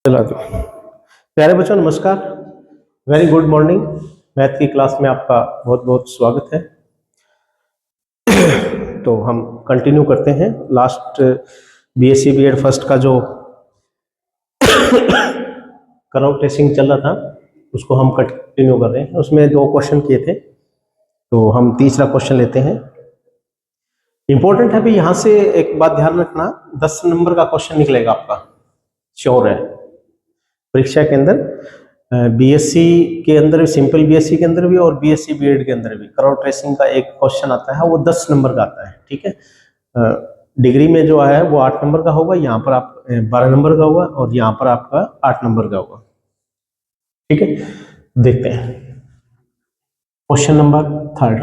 चला दो। प्यारे बच्चों नमस्कार, वेरी गुड मॉर्निंग। मैथ की क्लास में आपका बहुत बहुत स्वागत है। तो हम कंटिन्यू करते हैं लास्ट बीएससी बीएड फर्स्ट का जो करंट टेस्टिंग चल रहा था उसको हम कंटिन्यू कर रहे हैं। उसमें 2 क्वेश्चन किए थे, तो हम तीसरा क्वेश्चन लेते हैं। इंपॉर्टेंट है भी, यहाँ से एक बात ध्यान रखना, 10 नंबर का क्वेश्चन निकलेगा आपका, श्योर है परीक्षा के अंदर। बीएससी के अंदर, सिंपल बीएससी के अंदर भी और बीएससी बीएड के अंदर भी करंट ट्रेसिंग का एक क्वेश्चन आता है, वो 10 नंबर का आता है। ठीक है, डिग्री में जो है वो 8 नंबर का होगा, यहाँ पर आप 12 नंबर का होगा और यहाँ पर आपका 8 नंबर का होगा। ठीक है, देखते हैं क्वेश्चन नंबर 3।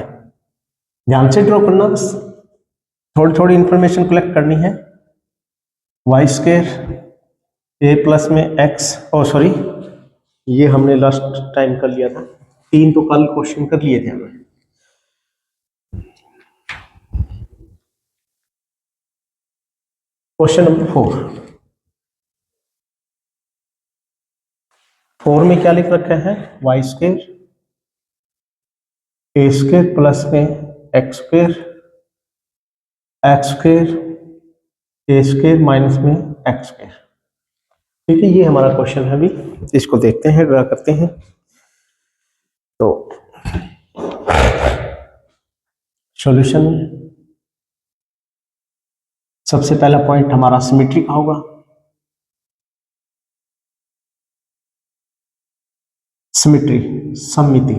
ध्यान से ड्रॉ करना, बस थोड़ी थोड़ी इंफॉर्मेशन कलेक्ट करनी है। वाई स्क्वायर ए प्लस में एक्स, सॉरी ये हमने लास्ट टाइम कर लिया था, 3 तो कल क्वेश्चन कर लिए थे हमने। क्वेश्चन नंबर 4 में क्या लिख रखा है? Y square a square plus में x square a square minus में एक्स स्क्वायर। ठीक है, ये हमारा क्वेश्चन है। अभी इसको देखते हैं, ड्रा करते हैं। तो सॉल्यूशन, सबसे पहला पॉइंट हमारा सिमेट्री का होगा। सिमेट्री, सममिति।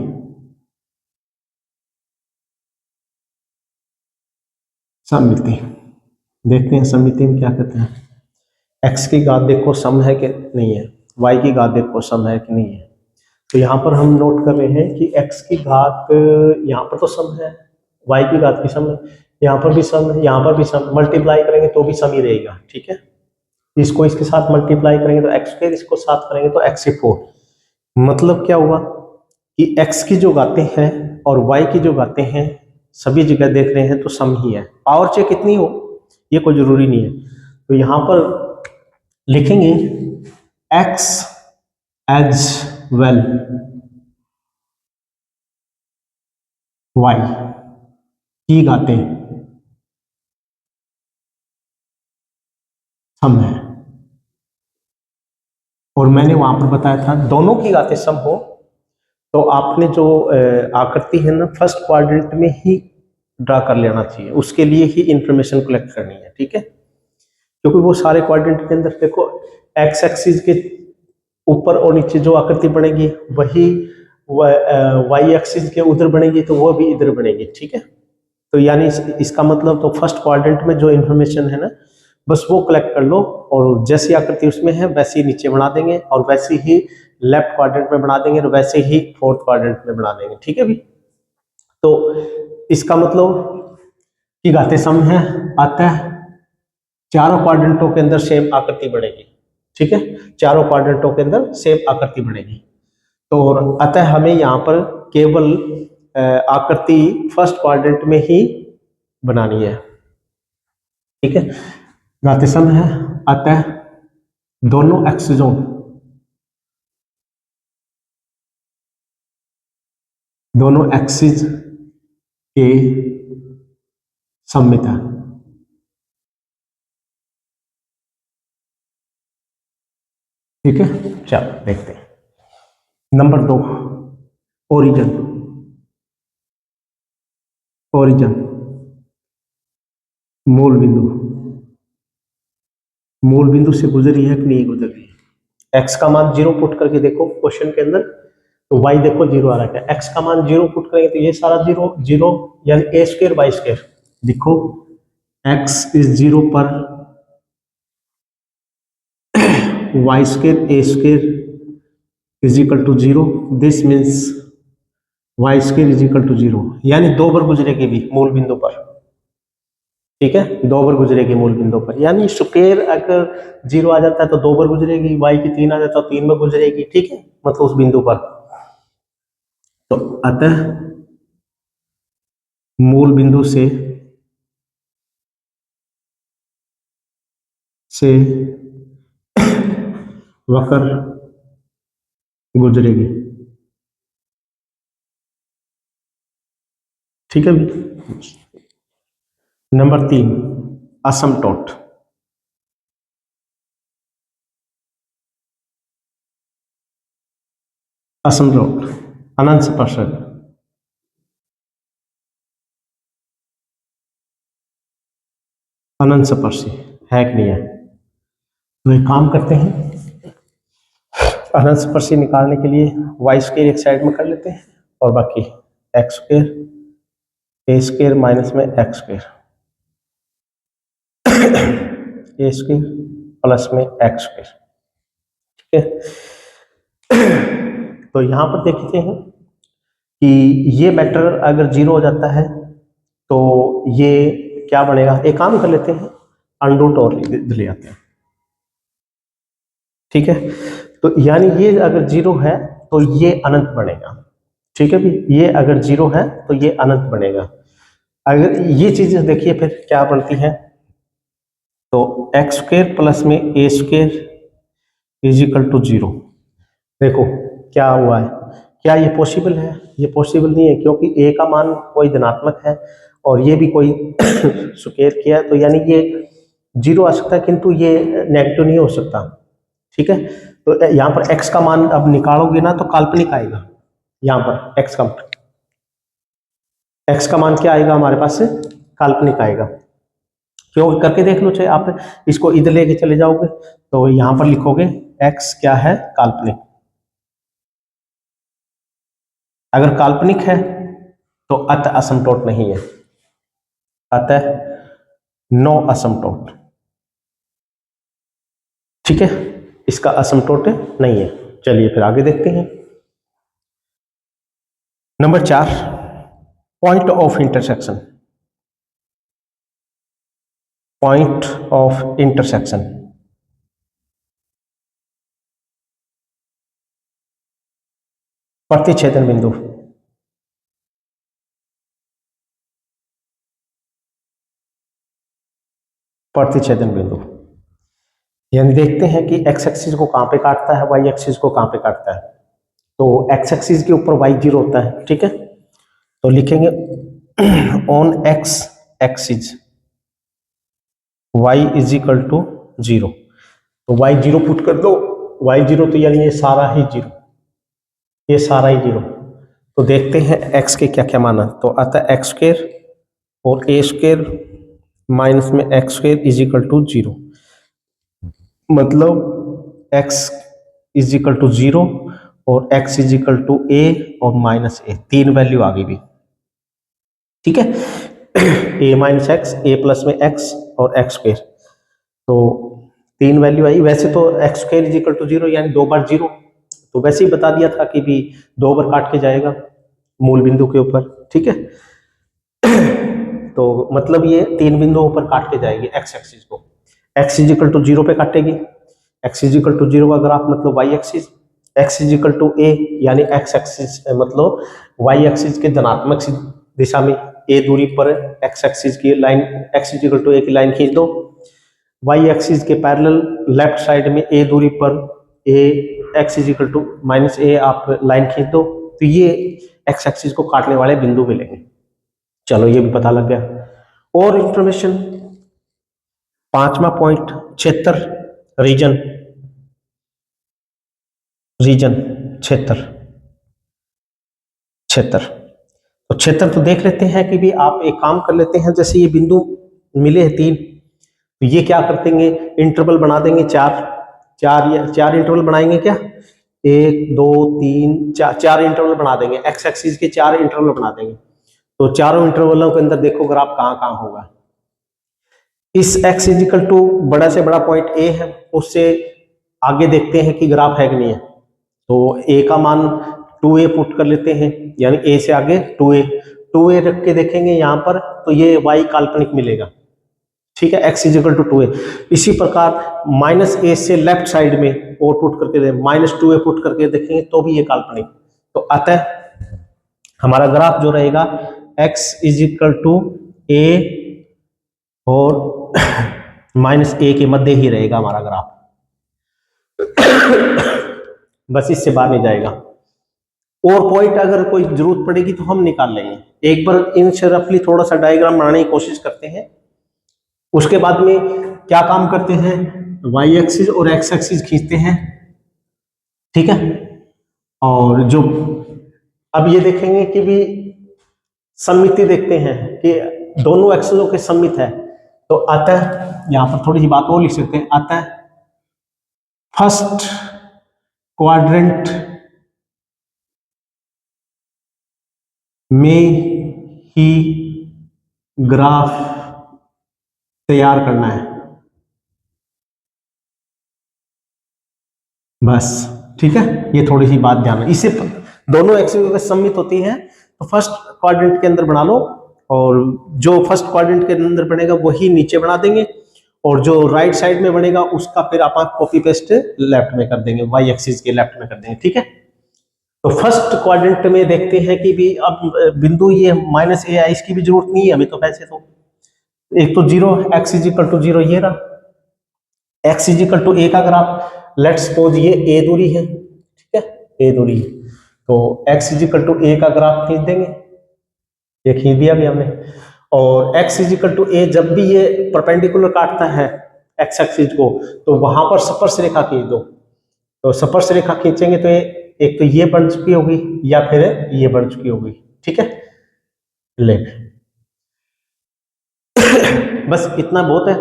सममिति देखते हैं, सममिति में क्या कहते हैं। एक्स की घात देखो सम है कि नहीं है, वाई की घात देखो सम है कि नहीं है। तो यहाँ पर हम नोट कर रहे हैं कि एक्स की घात यहाँ पर तो सम है, वाई की घात भी सम है, यहाँ पर भी सम है, यहाँ पर भी सम। मल्टीप्लाई करेंगे तो भी सम ही रहेगा। ठीक है, इसको इसके साथ मल्टीप्लाई करेंगे तो एक्स स्क्वायर, इसको साथ करेंगे तो एक्स की 4। मतलब क्या हुआ कि एक्स की जो घातें हैं और वाई की जो घातें हैं सभी जगह देख रहे हैं तो सम ही है। पावर चाहे कितनी हो ये कोई जरूरी नहीं है। तो यहाँ पर लिखेंगे x एज वेल y की घातें सम है। और मैंने वहां पर बताया था दोनों की घातें सम हो तो आपने जो आकृति है ना, फर्स्ट क्वाड्रेंट में ही ड्रा कर लेना चाहिए, उसके लिए ही इंफॉर्मेशन कलेक्ट करनी है। ठीक है, क्योंकि वो सारे क्वाड्रेंट के अंदर देखो, एक्स एक्सिस के ऊपर और नीचे जो आकृति बनेगी वही वाई एक्सिस के उधर बनेगी, तो वो भी इधर बनेगी। ठीक है, तो यानी इसका मतलब तो फर्स्ट क्वाड्रेंट में जो इंफॉर्मेशन है ना, बस वो कलेक्ट कर लो और जैसी आकृति उसमें है वैसे ही नीचे बना देंगे और वैसे ही लेफ्ट क्वाड्रेंट में बना देंगे और वैसे ही फोर्थ क्वाड्रेंट में बना देंगे। ठीक है भी, तो इसका मतलब कि घातें सम है, अतः चारों क्वाड्रेंटों के अंदर सेम आकृति बनेगी। ठीक है, चारों क्वाड्रेंटों के अंदर सेम आकृति बनेगी। तो अतः हमें यहाँ पर केवल आकृति फर्स्ट क्वाड्रेंट में ही बनानी है। ठीक है, घातें सम है, अतः दोनों एक्सिसों दोनों एक्सिस के सममित है। ठीक है, चलो देखते हैं। Number 2, origin. ओरिजिन मूल बिंदु, मूल बिंदु से गुजरी है कि नहीं गुजर रही है। एक्स का मान 0 पुट करके देखो क्वेश्चन के अंदर, तो वाई देखो 0 आ रहा है। एक्स का मान 0 पुट करेंगे तो ये सारा 0 0, यानी ए स्क्वायर वाई स्क्वायर। देखो एक्स इज 0 पर y square a square is equal to 0, this means y square is equal to 0, यानी 2 बार गुजरेगी भी मूल बिंदु पर। ठीक है, 2 बार गुजरेगी मूल बिंदु पर, यानी स्क्वायर अगर 0 आ जाता है तो 2 बार गुजरेगी, वाई की 3 आ जाता है तो 3 बार गुजरेगी। ठीक है, मतलब उस बिंदु पर। तो अतः मूल बिंदु से वक्र गुजरेगी। ठीक है। नंबर 3 असमटोट। असमटोट अनंत स्पर्शक। अनंत स्पर्शी है कि नहीं है? तो एक काम करते हैं, अनंत स्पर्शी निकालने के लिए वाई स्क्वायर एक साइड में कर लेते हैं और बाकी x square a square minus में x square a square plus में एक्स स्क्वायर। ठीक है। तो यहां पर देखते हैं कि ये वेक्टर अगर जीरो हो जाता है तो ये क्या बनेगा। एक काम कर लेते हैं, अंडरूट और ले आते हैं। ठीक है। तो यानी ये अगर जीरो है तो ये अनंत बनेगा। ठीक है भी, ये अगर जीरो है तो ये अनंत बनेगा। अगर ये चीजें देखिए फिर क्या बनती है, तो एक्स स्क्वायर प्लस में a square is equal to zero. देखो क्या हुआ है, क्या ये पॉसिबल है? ये पॉसिबल नहीं है, क्योंकि ए का मान कोई धनात्मक है और ये भी कोई स्क्वायर किया है, तो यानी ये जीरो आ सकता है किंतु ये नेगेटिव नहीं हो सकता। ठीक है। तो यहाँ पर x का मान अब निकालोगे ना तो काल्पनिक आएगा। यहाँ पर x का मान क्या आएगा हमारे पास से? काल्पनिक आएगा। क्यों? करके देख लो, चाहे आप इसको इधर लेके चले जाओगे तो यहाँ पर लिखोगे x क्या है? काल्पनिक। अगर काल्पनिक है तो अतः असमटोट नहीं है, अतः नो असमटोट। ठीक है, इसका असमटोट नहीं है। चलिए फिर आगे देखते हैं। Number 4 point of intersection. Point of intersection, प्रतिच्छेदन बिंदु। प्रतिच्छेदन बिंदु यानी देखते हैं कि एक्स एक्सिस को कहां पे काटता है, वाई एक्सिस को कहां पे काटता है। तो एक्स एक्सिस के ऊपर वाई जीरो होता है। ठीक है, तो लिखेंगे on x axis y is equal to zero. तो वाई जीरो पुट कर दो, वाई जीरो तो यानी ये सारा ही जीरो, ये सारा ही जीरो। तो देखते हैं एक्स के क्या क्या माना। तो अतः एक्स स्क्वायर और ए स्क्वायर माइनस में x square is equal to zero. मतलब x is equal to zero और x is equal to a और माइनस ए, तीन वैल्यू आ गई भी। ठीक है, a minus x, a plus में x और एक्स स्क्वायर, तो तीन वैल्यू आई। वैसे तो x square is equal to zero यानी दो बार जीरो, तो वैसे ही बता दिया था कि भी दो बार काट के जाएगा मूल बिंदु के ऊपर। ठीक है, तो मतलब ये तीन बिंदुओं पर काट के जाएगी एक्स एक्सिस को। X is equal to zero पे काटेगी, x is equal to zero का ग्राफ मतलब y axis, x is equal to a यानी एक्स एक्सिस मतलब वाई एक्सिस के धनात्मक दिशा में ए दूरी पर एक्स एक्सिस की line, x is equal to a की लाइन खींच दो। वाई एक्सिस के पैरेलल लेफ्ट साइड में ए दूरी पर a x is equal to minus ए आप लाइन खींच दो, तो ये एक्स एक्सिस को काटने वाले बिंदु मिलेंगे। चलो ये भी पता लग गया। और इंफॉर्मेशन, पांचवा पॉइंट क्षेत्र, रीजन, रीजन क्षेत्र, क्षेत्र। तो क्षेत्र तो देख लेते हैं कि भी आप एक काम कर लेते हैं, जैसे ये बिंदु मिले हैं तीन, तो ये क्या कर देंगे, इंटरवल बना देंगे चार इंटरवल बनाएंगे क्या, एक दो तीन चार इंटरवल बना देंगे, एक्स एक्सिस के चार इंटरवल बना देंगे। तो चारों इंटरवलों के अंदर देखो ग्राफ कहां कहां होगा। इस x इजिकल टू बड़ा से बड़ा पॉइंट ए है, उससे आगे देखते हैं कि ग्राफ है कि नहीं है। तो a का मान 2a पुट कर लेते हैं, यानी a से आगे 2a रख के देखेंगे यहाँ पर, तो ये y काल्पनिक मिलेगा। ठीक है, x इजिकल टू 2a। इसी प्रकार माइनस ए से लेफ्ट साइड में और पुट करके दे, माइनस 2a पुट करके देखेंगे तो भी ये काल्पनिक। तो अतः हमारा ग्राफ जो रहेगा x इजिकल टू a और माइनस ए के मध्य ही रहेगा हमारा ग्राफ। बस इससे बाहर नहीं जाएगा। और पॉइंट अगर कोई जरूरत पड़ेगी तो हम निकाल लेंगे। एक बार इनसे रफली थोड़ा सा डायग्राम बनाने की कोशिश करते हैं, उसके बाद में क्या काम करते हैं, वाई एक्सिस और एक्स एक्सिस खींचते हैं, ठीक है। और जो अब ये देखेंगे कि भी सममिति देखते हैं कि दोनों एक्सिसों के सममित है, तो अतः यहां पर थोड़ी सी बात और लिख सकते हैं, अतः फर्स्ट क्वाड्रेंट में ही ग्राफ तैयार करना है, बस, ठीक है। ये थोड़ी सी बात ध्यान में, इससे दोनों एक्सिस सम्मित होती हैं तो फर्स्ट क्वाड्रेंट के अंदर बना लो, और जो फर्स्ट क्वाड्रेंट के अंदर बनेगा वही नीचे बना देंगे, और जो राइट साइड में बनेगा उसका फिर आप कॉपी पेस्ट लेफ्ट में कर देंगे, वाई एक्सिस के लेफ्ट में कर देंगे, ठीक है। तो फर्स्ट क्वाड्रेंट में देखते हैं कि भी अब बिंदु ये माइनस ए आई, इसकी भी जरूरत नहीं है हमें, तो वैसे तो एक तो zero, x is equal to zero, ये रहा x is equal to a का ग्राफ, लेट्स सपोज ये ए दूरी है, ठीक है, ए दूरी है, तो x is equal to a का ग्राफ खींच देंगे, ये खींच दिया भी हमने। और एक्स इज इक्वल टू ए, जब भी ये परपेंडिकुलर काटता है एक्स एक्सिस को, तो वहां पर स्पर्श रेखा खींच दो, तो स्पर्श रेखा खींचेंगे तो एक तो ये बन चुकी होगी या फिर ये बन चुकी होगी, ठीक है। ले बस इतना बहुत है।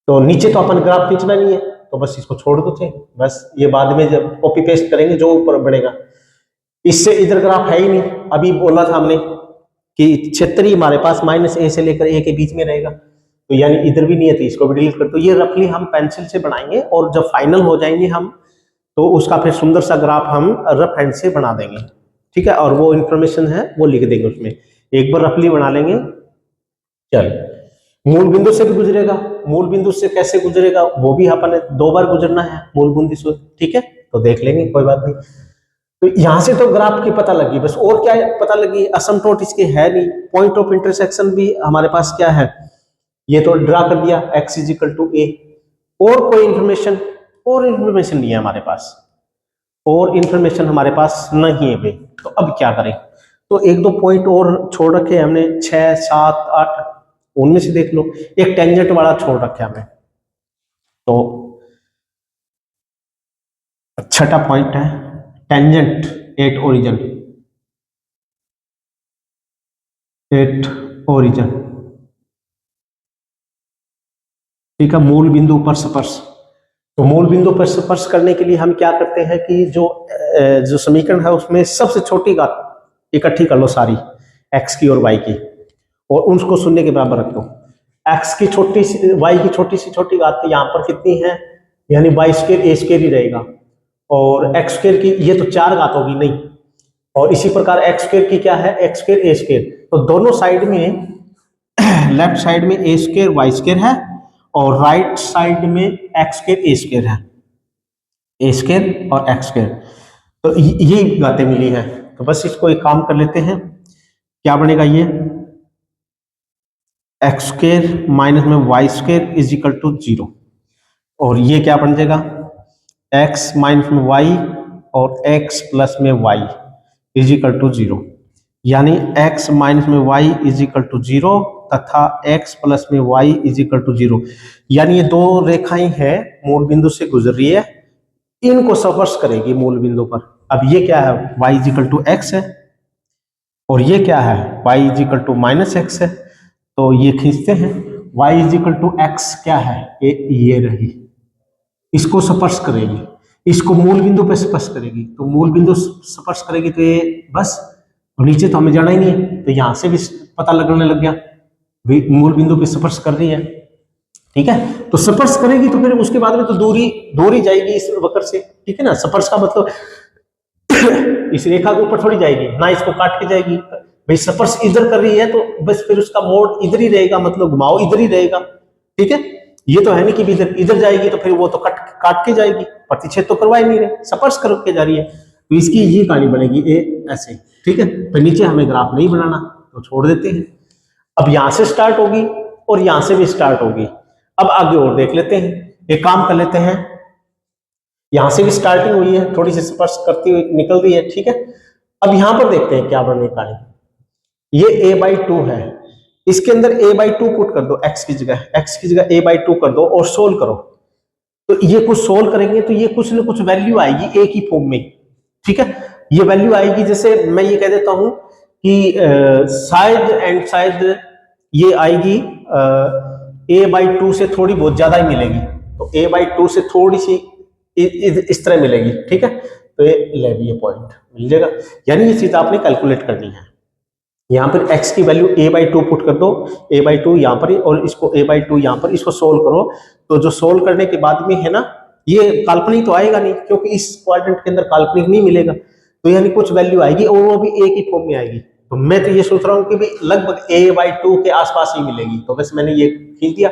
तो नीचे तो अपन ग्राफ खींचना नहीं है, तो बस इसको छोड़ दो थे, बस ये बाद में जब कॉपी पेस्ट करेंगे जो ऊपर बढ़ेगा। इससे इधर ग्राफ है ही नहीं, अभी बोला था हमने कि क्षेत्र ही हमारे पास माइनस ए से लेकर ए के बीच में रहेगा, तो यानी इधर भी नहीं है, तो इसको भी डिलीट कर दो। ये रफली हम पेंसिल से बनाएंगे, और जब फाइनल हो जाएंगे हम, तो उसका फिर सुंदर सा ग्राफ हम रफ हैंड से बना देंगे, ठीक है। और वो इंफॉर्मेशन है वो लिख देंगे उसमें, एक बार रफली बना लेंगे। चल, मूल बिंदु से भी गुजरेगा, मूल बिंदु से कैसे गुजरेगा वो भी अपन 2 बार गुजरना है मूल बिंदु से, ठीक है, तो देख लेंगे, कोई बात नहीं। तो यहां से तो ग्राफ की पता लगी, बस और क्या पता लगी, असमटोट इसके है नहीं, पॉइंट ऑफ इंटरसेक्शन भी हमारे पास क्या है, ये तो ड्रा कर दिया, x is equal to a. और कोई इंफॉर्मेशन, और इंफॉर्मेशन नहीं है हमारे पास, और इंफॉर्मेशन हमारे पास नहीं है भाई। तो अब क्या करें, तो 1-2 पॉइंट और छोड़ रखे हैं हमने, 6, 7, 8, उनमें से देख लो, एक टेंजेंट वाला छोड़ रखा है हमने। तो छठा पॉइंट है tangent at origin, at origin, ठीक है, मूल बिंदु पर स्पर्श। तो मूल बिंदु पर स्पर्श करने के लिए हम क्या करते हैं कि जो समीकरण है उसमें सबसे छोटी घात इकट्ठी कर लो सारी, एक्स की और वाई की, और उनको शून्य के बराबर रख दो। एक्स की छोटी सी, वाई की छोटी सी छोटी घात यहाँ पर कितनी है, यानी वाई स्क्वायर ए स्क्वायर ही रहेगा, और एक्स स्क्वायर की ये तो 4 घात होगी नहीं, और इसी प्रकार एक्स स्क्वायर की क्या है, एक्स स्क्वायर ए स्क्वायर। तो दोनों साइड में, लेफ्ट साइड में ए स्क्वायर वाई स्क्वायर है, और राइट साइड में एक्स स्क्वायर ए स्क्वायर है, ए स्क्वायर और एक्स स्क्वायर, तो ये घातें मिली है। तो बस इसको एक काम कर लेते हैं, क्या बनेगा ये, एक्स स्क्वायर माइनस में y square is equal to 0, और ये क्या बन जाएगा, एक्स माइनस में वाई और एक्स प्लस में वाई इज इक्वल टू 0, यानी एक्स माइनस में वाई इज इक्वल टू 0 तथा एक्स प्लस में वाई इज इक्वल टू 0, यानी ये दो रेखाएं हैं मूल बिंदु से गुजर रही है, इनको स्पर्श करेगी मूल बिंदु पर। अब ये क्या है, y is equal to x है, और ये क्या है, y is equal to minus x है, तो ये खींचते हैं, y is equal to x क्या है, ये रही, इसको स्पर्श करेगी, इसको मूल बिंदु पे स्पर्श करेगी, तो मूल बिंदु स्पर्श करेगी तो ये बस, और नीचे तो हमें जाना ही नहीं है, तो यहां से भी पता लगने लग गया मूल बिंदु पे स्पर्श कर रही है, ठीक है। तो स्पर्श करेगी तो फिर उसके बाद में तो दूरी जाएगी इस वक्र से, ठीक है ना। स्पर्श का मतलब इस रेखा के ऊपर थोड़ी जाएगी ना, इसको काट के जाएगी भाई, स्पर्श इधर कर रही है तो बस फिर उसका मोड इधर ही रहेगा, मतलब घुमाओ इधर ही रहेगा, ठीक है। ये तो है नहीं कि इधर जाएगी तो फिर वो तो काट के जाएगी, प्रतिच्छेद तो करवा ही नहीं रहे, स्पर्श करके जा रही है, तो इसकी ये कहानी बनेगी ए ऐसे, ठीक है। फिर नीचे हमें ग्राफ नहीं बनाना तो छोड़ देते हैं। अब यहां से स्टार्ट होगी और यहां से भी स्टार्ट होगी, अब आगे और देख लेते हैं, एक काम कर लेते हैं, यहां से भी स्टार्टिंग हुई है, थोड़ी सी स्पर्श करती हुई निकल रही है, ठीक है। अब यहां पर देखते हैं क्या बनने का है। ये a/2 है, इसके अंदर a/2 पुट कर दो, x की जगह a/2 कर दो और सोल्व करो। तो ये कुछ सोल्व करेंगे तो ये कुछ ना कुछ वैल्यू आएगी a की फॉर्म में, ठीक है। ये वैल्यू आएगी, जैसे मैं ये कह देता हूं कि शायद ये आएगी a/2 से थोड़ी बहुत ज्यादा ही मिलेगी, तो a/2 से थोड़ी सी इस तरह मिलेगी, ठीक है। तो ये पॉइंट मिल जाएगा, यानी ये चीज आपने कैलकुलेट करनी है। यहाँ पर x की वैल्यू a/2 पुट कर दो, a/2 यहाँ पर और इसको a/2 यहाँ पर, इसको सोल्व करो। तो जो सोल्व करने के बाद में है ना, ये काल्पनिक तो आएगा नहीं, क्योंकि इस क्वाड्रेंट के अंदर काल्पनिक नहीं मिलेगा, तो यानी कुछ वैल्यू आएगी और वो भी a की फॉर्म में आएगी। तो मैं तो ये सोच रहा हूँ कि भाई लगभग a/2 के आसपास ही मिलेगी, तो बस मैंने ये खींच दिया।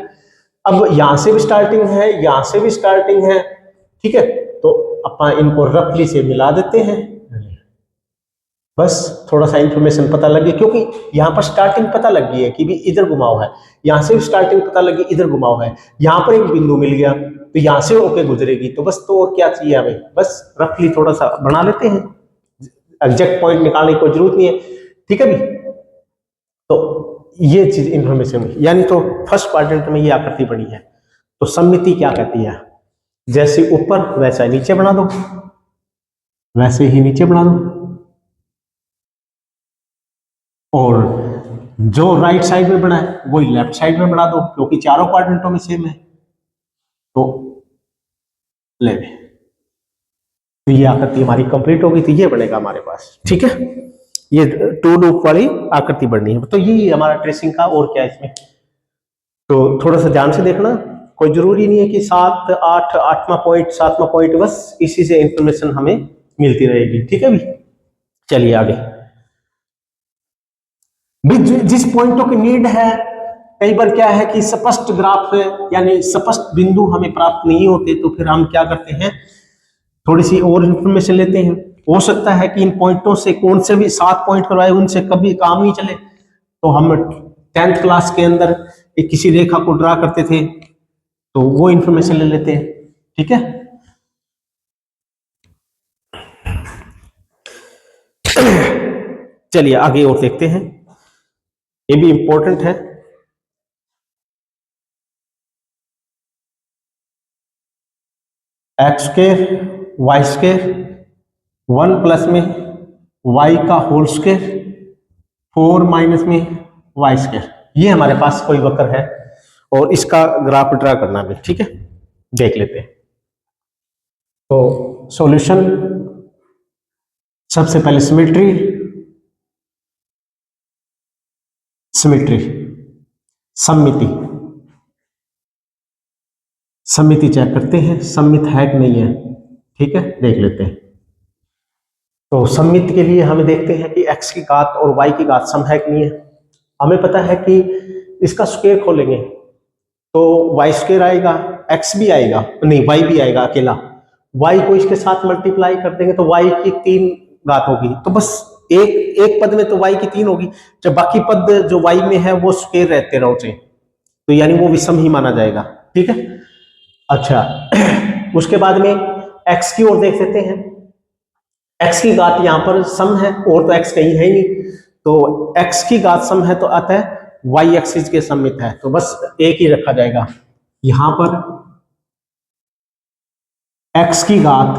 अब यहां से भी स्टार्टिंग है, यहां से भी स्टार्टिंग है, ठीक है। तो अपन इनको रफली से मिला देते हैं, बस थोड़ा सा इंफॉर्मेशन पता लगी, क्योंकि यहाँ पर स्टार्टिंग पता लग गई है कि भी इधर घुमाव है, यहाँ से स्टार्टिंग पता लगी इधर घुमाव है, यहाँ पर एक बिंदु मिल गया तो यहाँ से होके गुजरेगी। तो बस, तो और क्या चाहिए हमें, बस रफली थोड़ा सा बना लेते हैं, एग्जैक्ट पॉइंट निकालने की कोई जरूरत नहीं है, ठीक है भी। तो ये चीज इंफॉर्मेशन, यानी तो फर्स्ट क्वाड्रेंट में ये आकृति बनी है। तो सममिति क्या कहती है, जैसे ऊपर वैसा नीचे बना दो, वैसे ही नीचे बना दो, और जो राइट साइड में बना है वही लेफ्ट साइड में बना दो, क्योंकि चारों क्वाड्रेंटों में सेम है। तो ले तो ये आकृति हमारी कंप्लीट होगी, तो ये बनेगा हमारे पास, ठीक है। ये टू लूप वाली आकृति बननी है। तो ये हमारा ट्रेसिंग का, और क्या इसमें, तो थोड़ा सा ध्यान से देखना, कोई जरूरी नहीं है कि 7, 8, 8वां पॉइंट, 7वां पॉइंट, बस इसी से इंफॉर्मेशन हमें मिलती रहेगी, ठीक है भी। चलिए आगे, जिस पॉइंटों की नीड है, कई बार क्या है कि स्पष्ट ग्राफ है, यानी स्पष्ट बिंदु हमें प्राप्त नहीं होते, तो फिर हम क्या करते हैं, थोड़ी सी और इंफॉर्मेशन लेते हैं। हो सकता है कि इन पॉइंटों से कौन से भी 7 पॉइंट करवाए उनसे कभी काम नहीं चले, तो हम 10th क्लास के अंदर एक किसी रेखा को ड्रा करते थे, तो वो इंफॉर्मेशन ले लेते हैं, ठीक है। चलिए आगे और देखते हैं, ये भी इंपॉर्टेंट है। X square y square 1 plus में वाई का होल स्क्वायर 4 माइनस में वाई स्क्वायर, ये हमारे पास कोई वक्र है और इसका ग्राफ ड्रा करना है, ठीक है। देख लेते हैं। तो सॉल्यूशन, सबसे पहले सिमेट्री, सममिति, सममिति चेक करते हैं, सममित है कि नहीं है, ठीक है, देख लेते हैं। तो सममित के लिए हमें देखते हैं कि x की घात और y की घात सम है कि नहीं है। हमें पता है कि इसका स्क्वायर खोलेंगे तो y स्क्वायर आएगा, x भी आएगा, नहीं y भी आएगा अकेला, y को इसके साथ मल्टीप्लाई कर देंगे तो y की 3 घात होगी, तो बस एक पद में तो y की 3 होगी, जब बाकी पद जो y में है वो स्क्वायर रहते रहोगे, तो यानी वो विषम ही माना जाएगा, ठीक है। अच्छा उसके बाद में x की ओर देख लेते हैं, x की घात यहां पर सम है और तो x कहीं है ही नहीं, तो x की घात सम है तो अतः y एक्सिस के सममित है, तो बस एक ही रखा जाएगा। यहां पर x की घात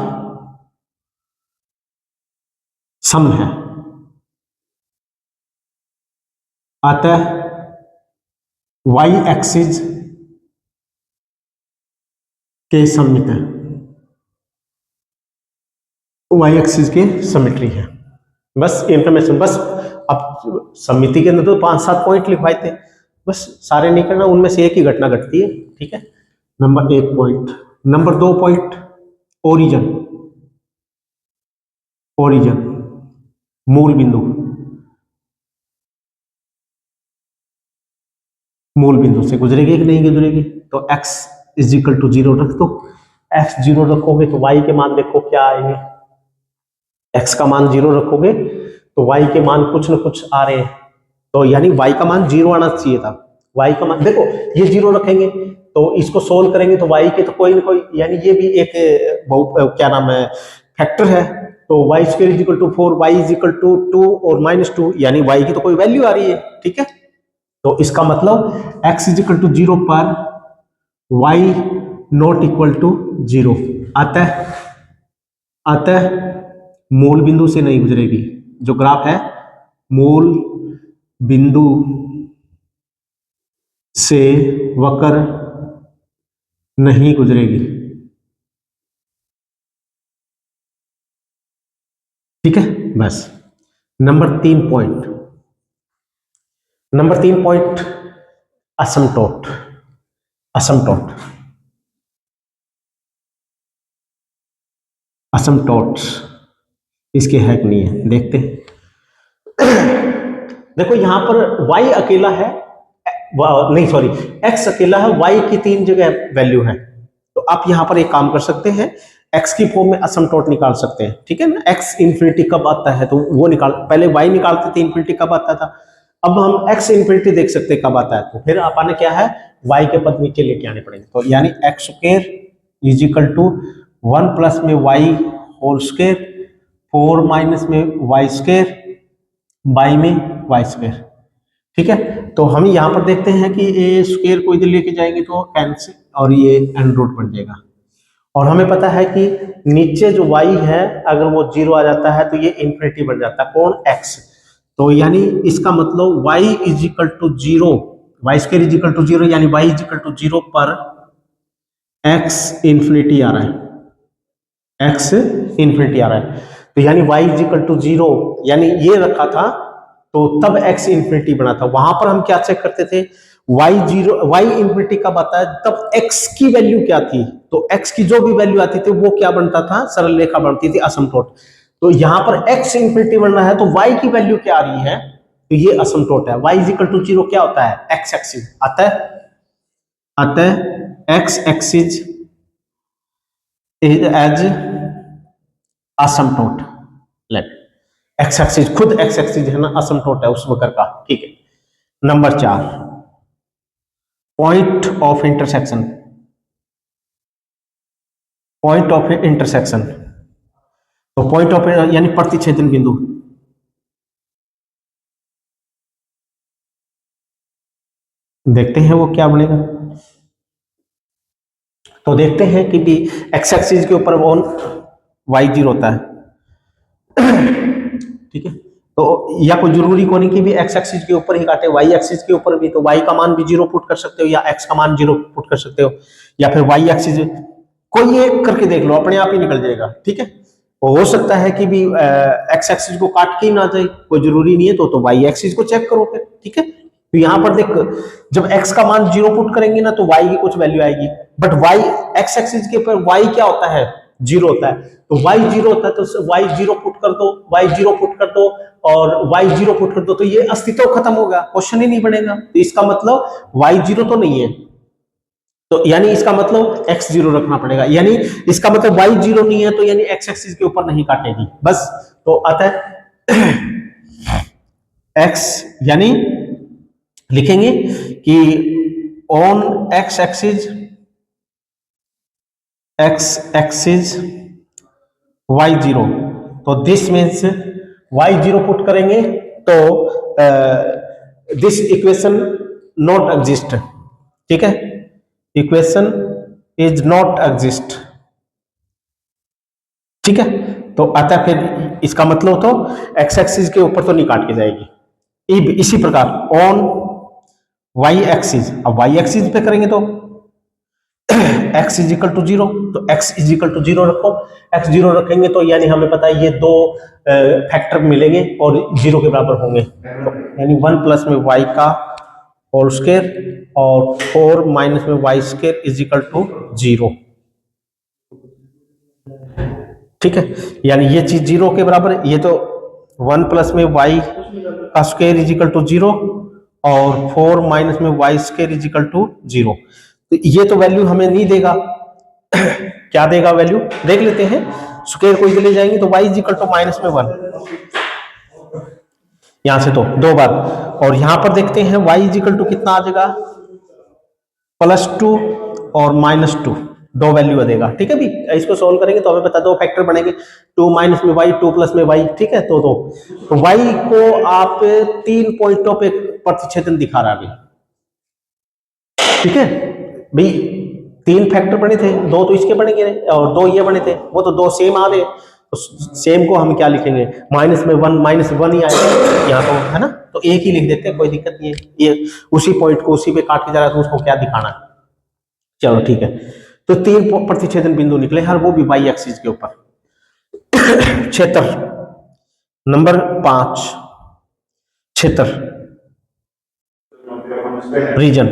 सम है अतः y एक्सिस के सममित है, y एक्सिस के सिमेट्री है, बस इंफॉर्मेशन। बस अब समिति के अंदर तो 5-7 पॉइंट लिखवाए थे, बस सारे नहीं करना, उनमें से एक ही घटना घटती है, ठीक है। Number 1 point, number 2 point origin, origin मूल बिंदु, मूल बिंदु से गुजरेगी कि नहीं गुजरेगी, तो x इज इक्वल टू 0 रख दो, x 0 रखोगे तो y के मान देखो क्या आएंगे, x का मान 0 रखोगे तो y के मान कुछ न कुछ आ रहे हैं, तो यानी y का मान 0 आना चाहिए था, y का मान देखो ये 0 रखेंगे तो इसको सोल्व करेंगे तो y के तो कोई ना कोई, यानी ये भी एक क्या नाम है फैक्टर है, तो y square is equal to 4, y is equal to 2 और -2, यानी y की तो कोई वैल्यू आ रही है, ठीक है। तो इसका मतलब x इज इक्वल टू 0 पर y नॉट इक्वल टू 0, अतः मूल बिंदु से नहीं गुजरेगी। जो ग्राफ है मूल बिंदु से वक्र नहीं गुजरेगी, ठीक है। बस नंबर 3 पॉइंट, असमटोट। असमटोट्स इसके है कि नहीं है देखते हैं। देखो यहां पर y अकेला है, नहीं सॉरी x अकेला है, y की 3 जगह वैल्यू है, तो आप यहां पर एक काम कर सकते हैं, x की फॉर्म में असमटोट निकाल सकते हैं, ठीक है ना। x इंफिनिटी कब आता है तो वो निकाल, पहले y निकालते थे इंफिनिटी कब आता था, अब हम x इंफिनिटी देख सकते हैं कब आता है, तो फिर आपाने क्या है y के पद नीचे लेके आने पड़ेंगे, तो यानी x square is equal to 1 plus में y होल स्क्वायर 4 माइनस में y स्क्वायर बाई में y स्क्वायर, ठीक है। तो हम यहाँ पर देखते हैं कि ए स्क्वायर को इधर लेके जाएंगे तो कैंसिल और ये एंड रूट बन जाएगा, और हमें पता है कि नीचे जो y है अगर वो 0 आ जाता है तो ये इंफिनिटी बन जाता है, कौन x, तो यानी इसका मतलब y is equal to 0, y square is equal to 0, यानी y इज इक्वल टू 0 पर x इंफिनिटी आ रहा है, x इंफिनिटी आ रहा है, तो यानी y इज इक्वल टू 0, यानी ये रखा था तो तब x इंफिनिटी बना था। वहां पर हम क्या चेक करते थे y इंफिनिटी कब आता है, तब x की वैल्यू क्या थी, तो x की जो भी वैल्यू आती थी वो क्या बनता था, सरल रेखा बनती थी असमतोट। तो यहां पर x इंफिनिटी बन रहा है तो y की वैल्यू क्या आ रही है, तो ये असमतोट है। y इज इक्वल टू 0 क्या होता है, x एक्सिस, अतः x एक्सिस एज असमतोट, एक्स एक्सिस खुद एक्स एक्सिस है ना, असमतोट है उस वक्र का, ठीक है। नंबर 4 पॉइंट ऑफ इंटरसेक्शन, तो पॉइंट ऑफ यानी प्रतिच्छेदन बिंदु, देखते हैं वो क्या बनेगा। तो देखते हैं कि भी एक्स एक्सिस के ऊपर वो y0 होता है, ठीक है। तो या कोई जरूरी को नहीं कि भी एक्स एक्सिस के ऊपर ही काटे, वाई एक्सिस के ऊपर भी, तो y का मान भी 0 पुट कर सकते हो या x का मान 0 पुट कर सकते हो, या फिर y एक्सिस कोई एक करके देख लो, अपने आप ही निकल जाएगा, ठीक है। हो सकता है कि भी एक्स एक्सिस को काट के ही ना जाए, कोई जरूरी नहीं है, तो y एक्सिस को चेक करो फिर, ठीक है। तो यहां पर देख जब x का मान 0 पुट करेंगे ना तो y की कुछ वैल्यू आएगी, बट y एक्स एक्सिस के ऊपर y क्या होता है, 0 होता है, तो y 0 होता है तो y 0 पुट कर दो, y 0 पुट कर दो और y 0 पुट कर दो, तो ये अस्तित्व खत्म होगा, क्वेश्चन ही नहीं बनेगा। तो इसका मतलब y 0 तो नहीं है, तो यानी इसका मतलब x 0 रखना पड़ेगा, यानी इसका मतलब y 0 नहीं है तो यानी x एक्सिस के ऊपर नहीं काटेगी, बस। तो अतः x यानी लिखेंगे कि ऑन x एक्सिस y0, तो दिस मीन्स y0 पुट करेंगे तो दिस इक्वेशन नॉट एग्जिस्ट, ठीक है, इक्वेशन इज नॉट एग्जिस्ट, ठीक है। तो अतः फिर इसका मतलब तो x एक्सिस के ऊपर तो नहीं काट के जाएगी। इसी प्रकार ऑन y एक्सिस, अब y एक्सिस पे करेंगे तो x इज इक्वल टू 0, तो x इज इक्वल टू 0 रखो, x 0 रखेंगे तो यानी हमें पता है ये दो फैक्टर मिलेंगे और 0 के बराबर होंगे, तो यानी 1 प्लस में y का होल स्क्वायर और 4 माइनस में y square is equal to 0, ठीक है। यानी ये चीज 0 के बराबर है, ये तो 1 प्लस में y का स्क्वायर इज इक्वल टू 0 और 4 माइनस में y square is equal to 0, तो ये तो वैल्यू हमें नहीं देगा क्या देगा वैल्यू देख लेते हैं, स्क्वायर को इधर ले जाएंगे तो y is equal to minus में 1, यहां से तो 2 बार, और यहां पर देखते हैं y इजिकल टू कितना आ जाएगा, +2 और -2, 2 वैल्यू देगा। ठीक है भी, इसको सोल्व करेंगे तो हमें पता 2 फैक्टर बनेंगे, 2 माइनस में y 2 प्लस में y। ठीक है, तो y को आप 3 पॉइंटों पे प्रतिच्छेदन दिखा रहा है। ठीक है भाई, 3 फैक्टर बने थे, 2 तो इसके बनेंगे और 2 ये बने थे, वो तो 2 सेम आ रहे, तो सेम को हम क्या लिखेंगे, माइनस में 1 -1 ही आएगा यहाँ तो, है ना, तो एक ही लिख देते हैं, कोई दिक्कत नहीं है। ये उसी पॉइंट को उसी पे काट के जा रहा है तो उसको क्या दिखाना है। चलो ठीक है, तो 3 प्रतिच्छेदन बिंदु निकले हर, वो भी वाई एक्सिस के ऊपर। क्षेत्र नंबर 5, क्षेत्र रीजन।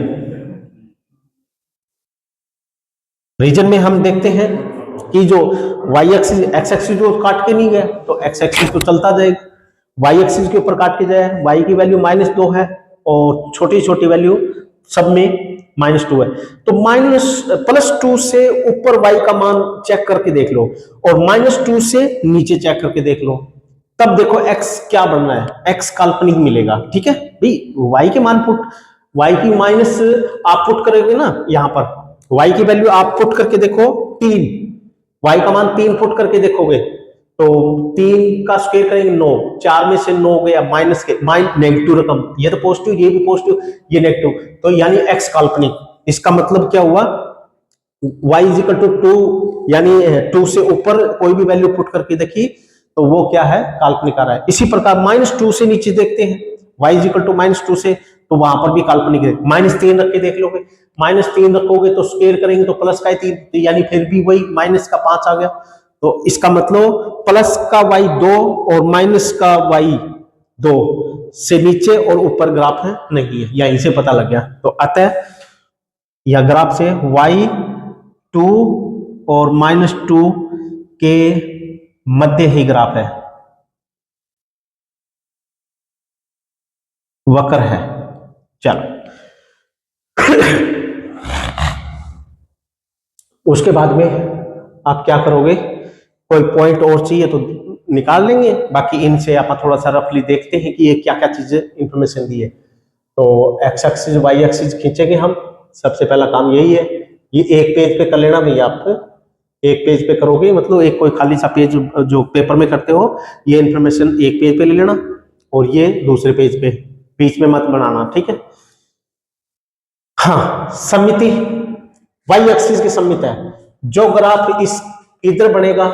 रीजन में हम देखते हैं कि जो वाई एक्सिस, एक्स एक्सिस जो काट के नहीं गया तो एक्स एक्सिस तो चलता जाएगा, वाई एक्सिस के ऊपर काट के जाए, वाई की वैल्यू -2 है और छोटी छोटी वैल्यू सब में -2 है, तो +2 से ऊपर वाई का मान चेक करके देख लो और -2 से नीचे चेक करके देख लो, तब देखो एक्स क्या बनना है, एक्स काल्पनिक मिलेगा। ठीक है भाई, वाई के मान पुट, वाई की माइनस आप पुट करोगे ना, यहां पर y की वैल्यू आप पुट करके देखो 3, y का मान 3 पुट करके देखोगे तो 3 का स्क्वायर करेंगे 9, 4 में से 9 गया माइनस के, नेगेटिव रकम, ये तो पॉजिटिव, ये भी पॉजिटिव, ये नेगेटिव, तो यानी x काल्पनिक। इसका मतलब क्या हुआ, y इजिकल टू 2, यानी 2 से ऊपर कोई भी वैल्यू पुट करके देखी तो वो क्या है, काल्पनिक आ रहा है। इसी प्रकार -2 से नीचे देखते हैं, y इजिकल टू -2 से, तो वहां पर भी काल्पनिक है। -3 रख के देख लोगे, -3 रखोगे तो स्क्वायर करेंगे तो प्लस का 3, तो यानी फिर भी वही माइनस का 5 आ गया, तो इसका मतलब प्लस का y 2 और माइनस का y 2 से नीचे और ऊपर ग्राफ है नहीं है, यहीं से पता लग गया। तो अतः यह ग्राफ से y2 और -2 के मध्य ही ग्राफ है, वक्र है। चलो उसके बाद में आप क्या करोगे, कोई पॉइंट और चाहिए तो निकाल लेंगे, बाकी इनसे आप थोड़ा सा रफली देखते हैं कि ये क्या क्या चीजें इंफॉर्मेशन दी है। तो एक्स एक्सिस वाई एक्सिस खींचेंगे हम, सबसे पहला काम यही है, ये एक पेज पे कर लेना भैया, आप एक पेज पे करोगे मतलब एक कोई खाली सा पेज जो पेपर में करते हो, ये इंफॉर्मेशन एक पेज पे ले लेना और ये दूसरे पेज पे, बीच में मत बनाना। ठीक है, हाँ, समिति वाई एक्सिस की सममित है, जो ग्राफ इस इधर बनेगा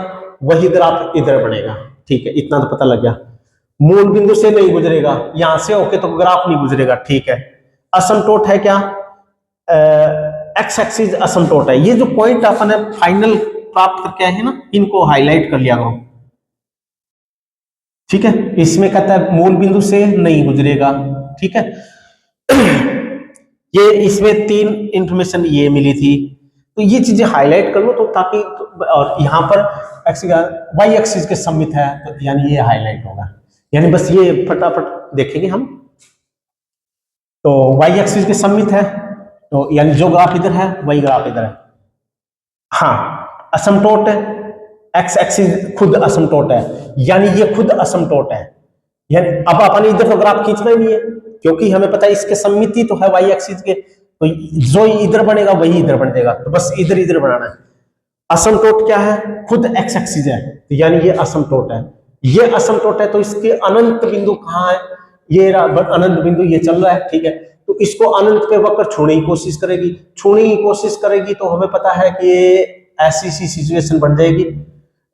वही ग्राफ इधर बनेगा। ठीक है, इतना तो पता लग गया। मूल बिंदु से नहीं गुजरेगा, यहां से ओके तो ग्राफ नहीं गुजरेगा। ठीक है, असमतोट है क्या, एक्स एक्सिस असमतोट है। ये जो पॉइंट अपन ने फाइनल प्राप्त करके आए हैं ना, इनको हाईलाइट कर लिया करो। ठीक है, इसमें कहता है मूल बिंदु से नहीं गुजरेगा। ठीक है, ये इसमें 3 इंफॉर्मेशन ये मिली थी, तो ये चीजें हाईलाइट कर लो तो ताकि, और यहां पर वाई एक्सिस के सममित है तो यानी ये हाईलाइट होगा, यानी बस ये फटाफट देखेंगे हम। तो वाई एक्सिस के सममित है तो यानी जो ग्राफ इधर है वही ग्राफ इधर है। हाँ, असमतोट है, एक्स एक्सिस खुद असमतोट है, यानी ये खुद असमतोट है, यानी अब अपन इधर तो ग्राफ खींचना ही नहीं है क्योंकि हमें पता है इसके सममिति तो है वाई एक्सिस के, तो जो इधर बनेगा वही इधर बन जाएगा, तो बस इधर इधर बनाना है। असमतोट क्या है, खुद एक्स एक्सिस है, तो यानी ये असमतोट है। ये असमतोट है तो इसके अनंत बिंदु कहाँ है, ये अनंत बिंदु ये चल रहा है। ठीक है, तो इसको अनंत पे वक्र छूने की कोशिश करेगी, तो हमें पता है कि ये ऐसी सी सिचुएशन बन जाएगी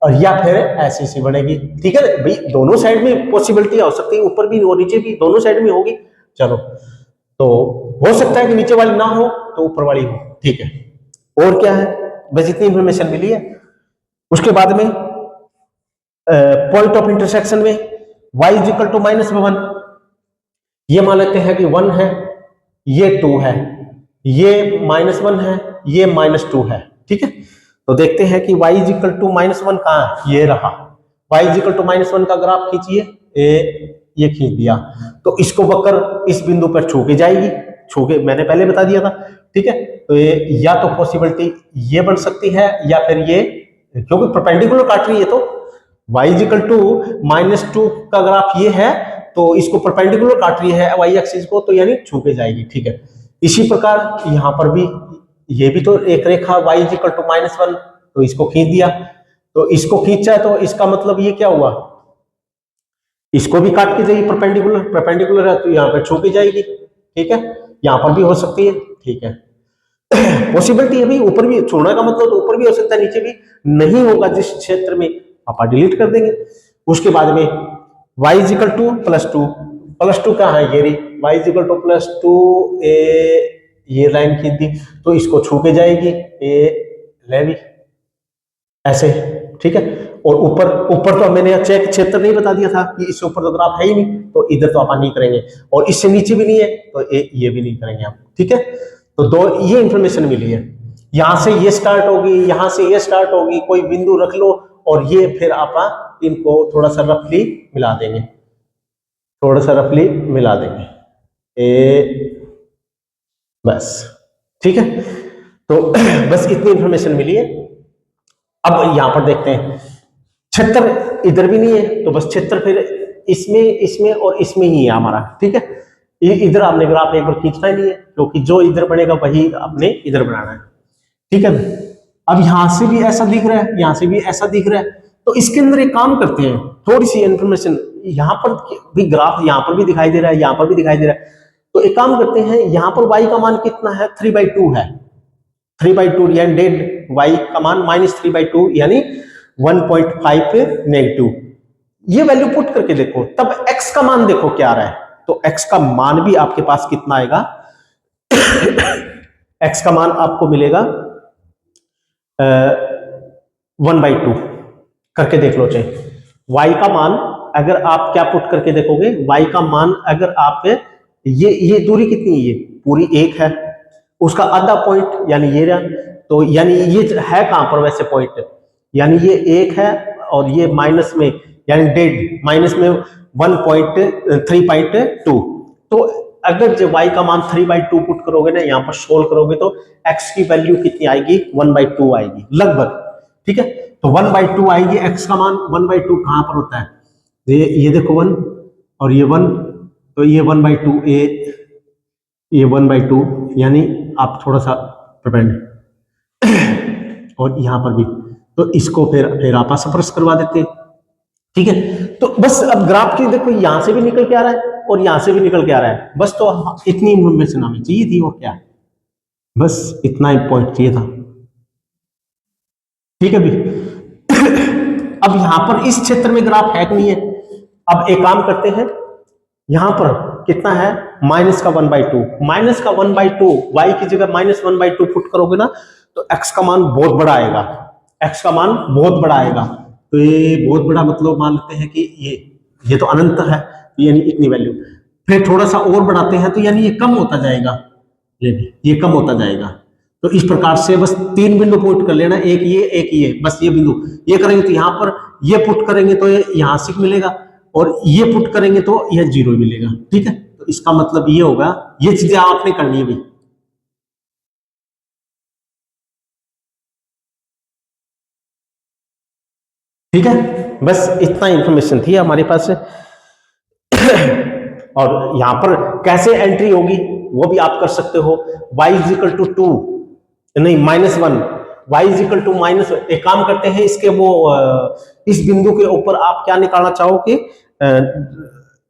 और या फिर ऐसी सी बनेगी। ठीक है भाई, दोनों साइड में पॉसिबिलिटी हो सकती है, ऊपर भी और नीचे भी, दोनों साइड में होगी। चलो, तो हो सकता है कि नीचे वाली ना हो तो ऊपर वाली हो। ठीक है, और क्या है, बस इतनी इंफॉर्मेशन मिली है। उसके बाद में पॉइंट ऑफ इंटरसेक्शन में y इजिकल टू -1, ये मान लेते हैं कि 1 है, ये 2 है, ये -1 है, ये -2 है। ठीक है, तो देखते हैं कि y इजिकल टू -1 कहाँ है, ये रहा। y इजिकल टू -1 का ग्राफ खींचिए, ये खींच दिया, तो इसको वक्र इस बिंदु पर छू के जाएगी, छू के मैंने पहले बता दिया था। ठीक है, तो ये या तो पॉसिबिलिटी ये बन सकती है या फिर ये, क्योंकि परपेंडिकुलर काट रही है तो y इजिकल टू -2 का ग्राफ ये है तो इसको परपेंडिकुलर काट रही है वाई एक्सिस को, तो यानी छू के जाएगी, ठीक है। इसी प्रकार यहाँ पर भी ये भी तो एक रेखा y इज इक्वल टू -1, तो इसको खींच दिया, तो इसको खींचा तो इसका मतलब ये क्या हुआ, इसको भी काट के जाएगी, परपेंडिकुलर परपेंडिकुलर है तो यहाँ पे छू के जाएगी, ठीक है। यहाँ पर भी हो सकती है, ठीक है। पॉसिबिलिटी है भाई, ऊपर भी छोड़ने का मतलब तो ऊपर भी हो सकता है, नीचे भी नहीं होगा जिस क्षेत्र में, पापा डिलीट कर देंगे। उसके बाद में y इज इक्वल टू +2, +2 कहाँ है, ये रही, y इज इक्वल टू +2, ये लाइन खींच दी तो इसको छू के जाएगी, ले भी ऐसे, ठीक है। और ऊपर ऊपर तो मैंने चेक क्षेत्र नहीं बता दिया था कि इससे ऊपर तो ग्राफ है ही नहीं, तो इधर तो अपन नहीं करेंगे, और इससे नीचे भी नहीं है तो ये भी नहीं करेंगे आप, ठीक है। तो दो ये इंफॉर्मेशन मिली है, यहां से ये स्टार्ट होगी, यहां से ये स्टार्ट होगी, कोई बिंदु रख लो, और ये फिर आप इनको थोड़ा सा रफली मिला देंगे, थोड़ा सा रफली मिला देंगे, बस, ठीक है। तो बस इतनी इंफॉर्मेशन मिली है। अब यहां पर देखते हैं, क्षेत्र इधर भी नहीं है, तो बस क्षेत्र फिर इसमें इसमें और इसमें ही है हमारा, ठीक है। इधर आपने ग्राफ एक बार खींचना ही नहीं है, क्योंकि जो इधर बनेगा वही आपने इधर बनाना है, ठीक है। अब यहां से भी ऐसा दिख रहा है, यहां से भी ऐसा दिख रहा है, तो इसके अंदर एक काम करते हैं, थोड़ी सी इंफॉर्मेशन यहां पर भी, ग्राफ यहां पर भी दिखाई दे रहा है, यहां पर भी दिखाई दे रहा है, तो एक काम करते हैं, यहां पर y का मान कितना है, 3/2 है, 3/2 यानी डेड, y का मान -3/2 यानी 1.5 नेगेटिव, ये वैल्यू पुट करके देखो, तब x का मान देखो क्या आ रहा है, तो x का मान भी आपके पास कितना आएगा, x का मान आपको मिलेगा 1/2, करके देख लो चाहे। y का मान अगर आप क्या पुट करके देखोगे, y का मान अगर आप ये दूरी कितनी है, ये पूरी 1 है, उसका आधा पॉइंट यानी ये रहा, तो यानी ये है कहां पर वैसे पॉइंट, यानी ये 1 है और ये माइनस में यानी डेड माइनस में 3.2, तो अगर जब y का मान 3/2 पुट करोगे ना, यहाँ पर सोल्व करोगे तो x की वैल्यू कितनी आएगी, 1/2 आएगी लगभग, ठीक है। तो 1/2 आएगी, x का मान 1/2 कहां पर होता है, ये देखो 1 और ये 1, तो ये 1/2, ये 1/2 यानी आप थोड़ा सा प्रपेंड और यहां पर भी, तो इसको फिर आप सप्रस करवा देते हैं, ठीक है। तो बस अब ग्राफ की देखो, यहां से भी निकल के आ रहा है और यहां से भी निकल के आ रहा है, बस तो इतनी इंफॉर्मेशन हमें चाहिए थी, और क्या, बस इतना ही पॉइंट चाहिए था, ठीक है भी। अब यहां पर इस क्षेत्र में ग्राफ है कि नहीं है, अब एक काम करते हैं, यहां पर कितना है, -1/2, -1/2, y की जगह -1/2 पुट करोगे ना, तो x का मान बहुत बड़ा आएगा, x का मान बहुत बड़ा आएगा, तो ये बहुत बड़ा मतलब मान लेते हैं कि ये तो अनंत है, यानी इतनी वैल्यू, फिर थोड़ा सा और बढ़ाते हैं तो यानी ये कम होता जाएगा, ये कम होता जाएगा, तो इस प्रकार से बस 3 बिंदु पुट कर लेना, एक ये, बस ये बिंदु, ये करेंगे तो यहां पर ये पुट करेंगे तो ये यहां से मिलेगा, और ये पुट करेंगे तो यह 0 मिलेगा, ठीक है। तो इसका मतलब ये होगा, ये चीजें आपने करनी है भाई, ठीक है। बस इतना इंफॉर्मेशन थी हमारे पास। और यहां पर कैसे एंट्री होगी वो भी आप कर सकते हो, y इज इक्वल टू 2 नहीं -1, y इज इक्वल टू -1, एक काम करते हैं, इसके वो इस बिंदु के ऊपर आप क्या निकालना चाहोगे,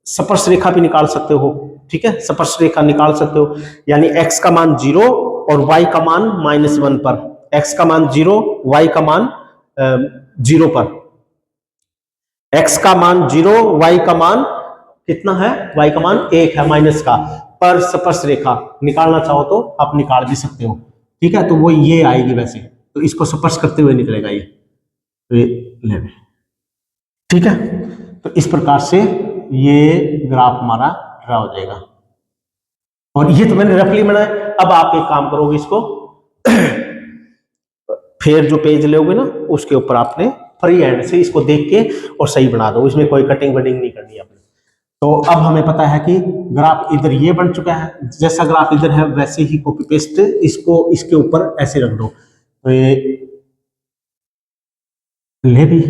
स्पर्श रेखा भी निकाल सकते हो, ठीक है, स्पर्श रेखा निकाल सकते हो, यानी x का मान 0 और y का मान -1 पर, x का मान 0, y का मान 0 पर, x का मान 0, y का मान कितना है, y का मान 1 है माइनस का, पर स्पर्श रेखा निकालना चाहो तो आप निकाल भी सकते हो, ठीक है। तो वो ये आएगी वैसे, तो इसको स्पर्श करते हुए निकलेगा ये, तो ये ले, ठीक है। तो इस प्रकार से ये ग्राफ हमारा ड्रा हो जाएगा, और ये तो मैंने रफली बनाया। अब आप एक काम करोगे, इसको फिर जो पेज लोगे ना, उसके ऊपर आपने फ्री हैंड से इसको देख के और सही बना दो, इसमें कोई कटिंग वटिंग नहीं करनी आपने। तो अब हमें पता है कि ग्राफ इधर ये बन चुका है, जैसा ग्राफ इधर है वैसे ही कॉपी पेस्ट इसको इसके ऊपर ऐसे रख दो, तो ये ले भी,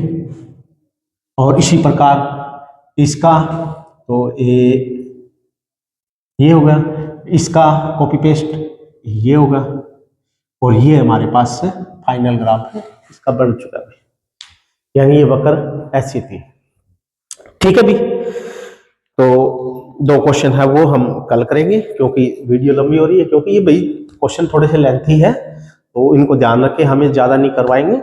और इसी प्रकार इसका तो ये होगा, इसका कॉपी पेस्ट ये होगा, और ये हमारे पास फाइनल ग्राफ है, इसका बन चुका है, यानी ये वक्र ऐसी थी। ठीक है भी, तो 2 क्वेश्चन है वो हम कल करेंगे, क्योंकि वीडियो लंबी हो रही है, क्योंकि ये भाई क्वेश्चन थोड़े से लेंथी है, तो इनको ध्यान रखें, हमें ज्यादा नहीं करवाएंगे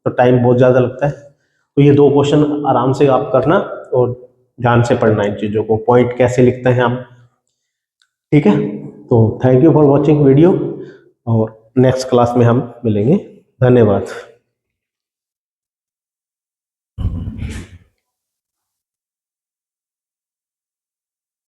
तो टाइम बहुत ज्यादा लगता है। तो ये 2 क्वेश्चन आराम से आप करना और ध्यान से पढ़ना इन चीजों को, पॉइंट कैसे लिखते हैं हम। ठीक है, तो thank you for watching video, और नेक्स्ट क्लास में हम मिलेंगे। धन्यवाद।